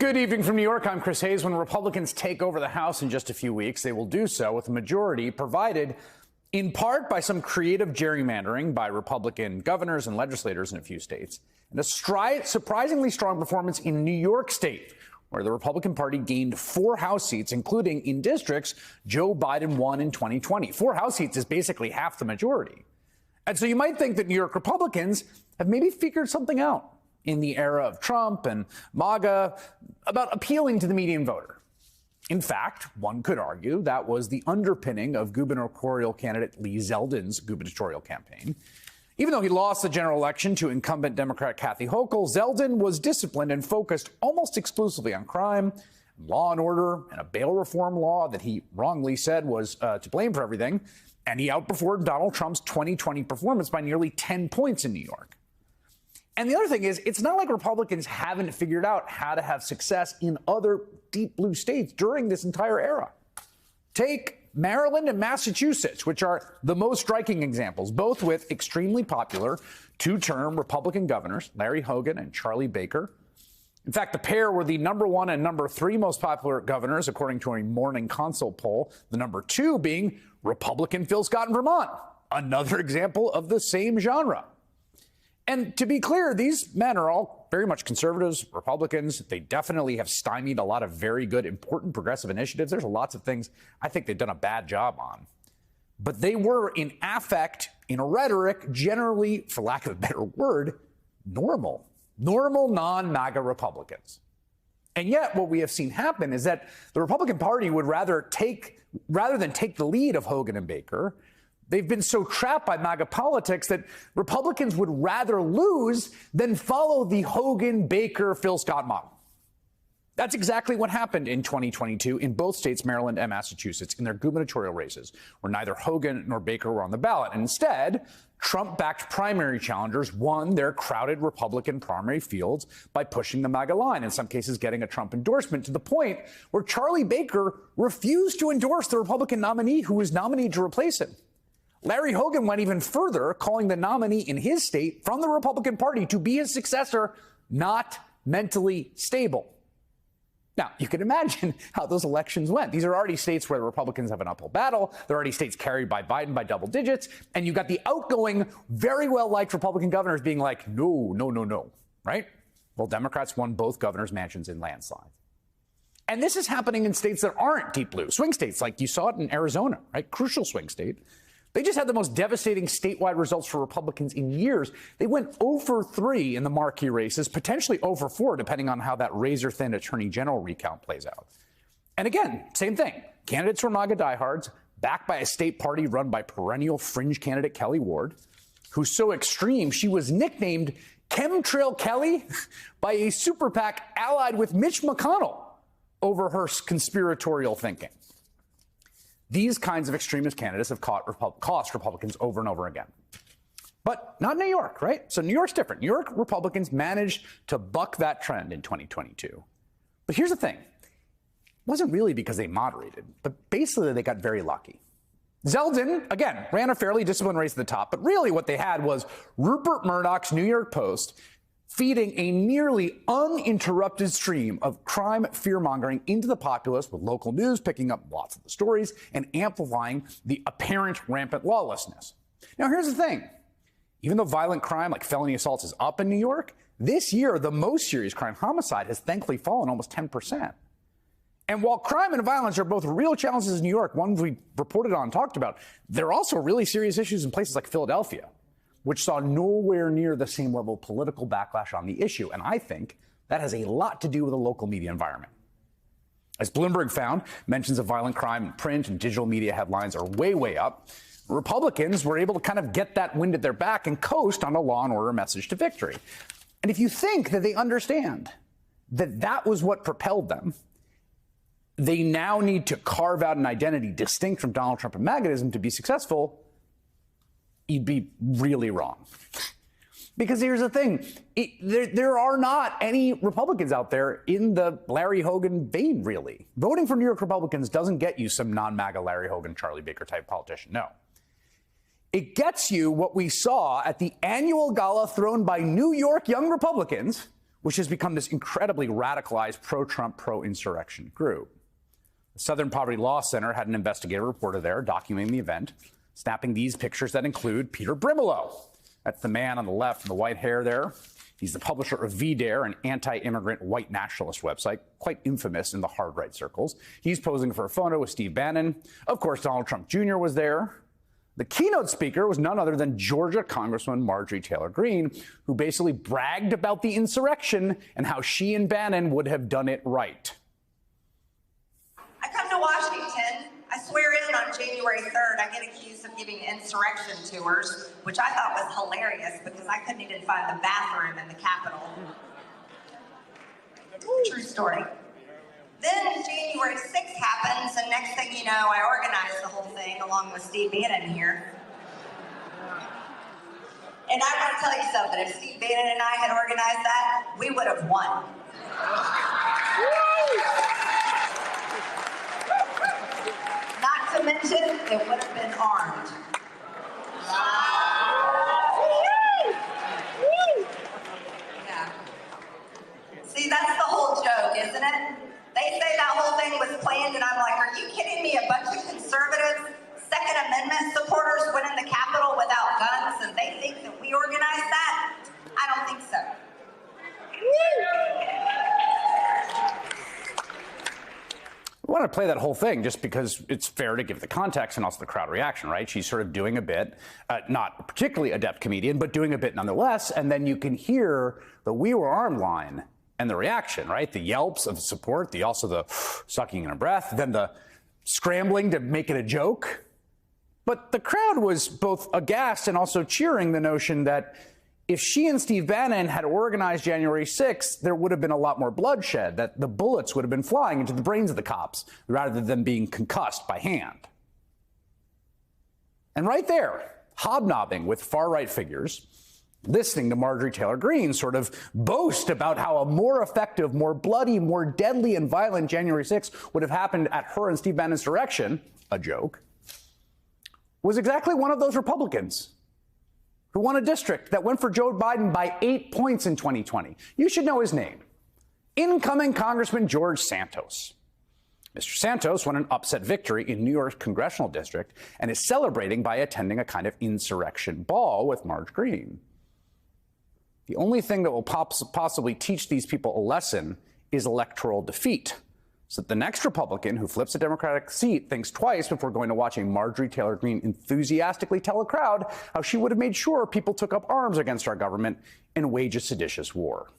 Good evening from New York. I'm Chris Hayes. When Republicans take over the House in just a few weeks, they will do so with a majority provided in part by some creative gerrymandering by Republican governors and legislators in a few states, and a surprisingly strong performance in New York State, where the Republican Party gained 4 House seats, including in districts Joe Biden won in 2020. 4 House seats is basically half the majority. And so you might think that New York Republicans have maybe figured something out in the era of Trump and MAGA about appealing to the median voter. In fact, one could argue that was the underpinning of gubernatorial candidate Lee Zeldin's gubernatorial campaign. Even though he lost the general election to incumbent Democrat Kathy Hochul, Zeldin was disciplined and focused almost exclusively on crime, law and order, and a bail reform law that he wrongly said was to blame for everything. And he outperformed Donald Trump's 2020 performance by nearly 10 points in New York. And the other thing is, it's not like Republicans haven't figured out how to have success in other deep blue states during this entire era. Take Maryland and Massachusetts, which are the most striking examples, both with extremely popular 2-term Republican governors, Larry Hogan and Charlie Baker. In fact, the pair were the number 1 and number 3 most popular governors, according to a Morning Consult poll, the number 2 being Republican Phil Scott in Vermont, another example of the same genre. And to be clear, these men are all very much conservatives, Republicans. They definitely have stymied a lot of very good, important progressive initiatives. There's lots of things I think they've done a bad job on. But they were, in affect, in rhetoric, generally, for lack of a better word, normal non-MAGA Republicans. And yet what we have seen happen is that the Republican Party would rather than take the lead of Hogan and Baker, they've been so trapped by MAGA politics that Republicans would rather lose than follow the Hogan, Baker, Phil Scott model. That's exactly what happened in 2022 in both states, Maryland and Massachusetts, in their gubernatorial races, where neither Hogan nor Baker were on the ballot. And instead, Trump-backed primary challengers won their crowded Republican primary fields by pushing the MAGA line, in some cases getting a Trump endorsement, to the point where Charlie Baker refused to endorse the Republican nominee who was nominated to replace him. Larry Hogan went even further, calling the nominee in his state from the Republican Party to be his successor not mentally stable. Now, you can imagine how those elections went. These are already states where the Republicans have an uphill battle. They're already states carried by Biden by double digits. And you've got the outgoing, very well-liked Republican governors being like, no, right? Well, Democrats won both governors' mansions in landslides. And this is happening in states that aren't deep blue, swing states, like you saw it in Arizona, right? Crucial swing state. They just had the most devastating statewide results for Republicans in years. They went 0 for 3 in the marquee races, potentially 0 for 4, depending on how that razor-thin attorney general recount plays out. And again, same thing. Candidates were MAGA diehards, backed by a state party run by perennial fringe candidate Kelly Ward, who's so extreme she was nicknamed Chemtrail Kelly by a super PAC allied with Mitch McConnell over her conspiratorial thinking. These kinds of extremist candidates have cost Republicans over and over again. But not New York, right? So New York's different. New York Republicans managed to buck that trend in 2022. But here's the thing. It wasn't really because they moderated, but basically they got very lucky. Zeldin, again, ran a fairly disciplined race at the top, but really what they had was Rupert Murdoch's New York Post feeding a nearly uninterrupted stream of crime fear-mongering into the populace, with local news picking up lots of the stories and amplifying the apparent rampant lawlessness. Now, here's the thing. Even though violent crime like felony assaults is up in New York, this year the most serious crime, homicide, has thankfully fallen almost 10%. And while crime and violence are both real challenges in New York, ones we reported on and talked about, there are also really serious issues in places like Philadelphia, which saw nowhere near the same level of political backlash on the issue. And I think that has a lot to do with the local media environment. As Bloomberg found, mentions of violent crime in print and digital media headlines are way up. Republicans were able to kind of get that wind at their back and coast on a law and order message to victory. And if you think that they understand that that was what propelled them, they now need to carve out an identity distinct from Donald Trump and MAGAism to be successful, you'd be really wrong. Because here's the thing. There are not any Republicans out there in the Larry Hogan vein, really. Voting for New York Republicans doesn't get you some non-MAGA Larry Hogan, Charlie Baker type politician. No. It gets you what we saw at the annual gala thrown by New York young Republicans which has become this incredibly radicalized pro-Trump, pro-insurrection group. The Southern Poverty Law Center had an investigative reporter there documenting the event, snapping these pictures that include Peter Brimelow. That's the man on the left with the white hair there. He's the publisher of VDare, an anti-immigrant white nationalist website, quite infamous in the hard-right circles. He's posing for a photo with Steve Bannon. Of course, Donald Trump Jr. was there. The keynote speaker was none other than Georgia Congresswoman Marjorie Taylor Greene, who basically bragged about the insurrection and how she and Bannon would have done it right. I come to Washington. I swear in on January 3rd. I get accused of giving insurrection tours, which I thought was hilarious because I couldn't even find the bathroom in the Capitol. True story. Then January 6th happens, and next thing you know, I organized the whole thing along with Steve Bannon here. And I want to tell you something, if Steve Bannon and I had organized that, we would have won. Not to mention, it would have been armed. Yeah. See, that's the whole joke, isn't it? They say that whole thing was planned, and I'm like, are you kidding me? A bunch of conservative Second Amendment supporters went in the Capitol without guns, and they think that we organized that? I don't think so. I want to play that whole thing just because it's fair to give the context and also the crowd reaction, right? She's sort of doing a bit, not a particularly adept comedian, but doing a bit nonetheless. And then you can hear the "we were armed" line and the reaction, right? The yelps of support, the sucking in a breath, then the scrambling to make it a joke. But the crowd was both aghast and also cheering the notion that if she and Steve Bannon had organized January 6th, there would have been a lot more bloodshed, that the bullets would have been flying into the brains of the cops rather than being concussed by hand. And right there, hobnobbing with far-right figures, listening to Marjorie Taylor Greene sort of boast about how a more effective, more bloody, more deadly and violent January 6th would have happened at her and Steve Bannon's direction, a joke, was exactly one of those Republicans who won a district that went for Joe Biden by 8 points in 2020. You should know his name. Incoming Congressman George Santos. Mr. Santos won an upset victory in New York's congressional district and is celebrating by attending a kind of insurrection ball with Marge Greene. The only thing that will possibly teach these people a lesson is electoral defeat, so that the next Republican who flips a Democratic seat thinks twice before going to watching Marjorie Taylor Greene enthusiastically tell a crowd how she would have made sure people took up arms against our government and wage a seditious war.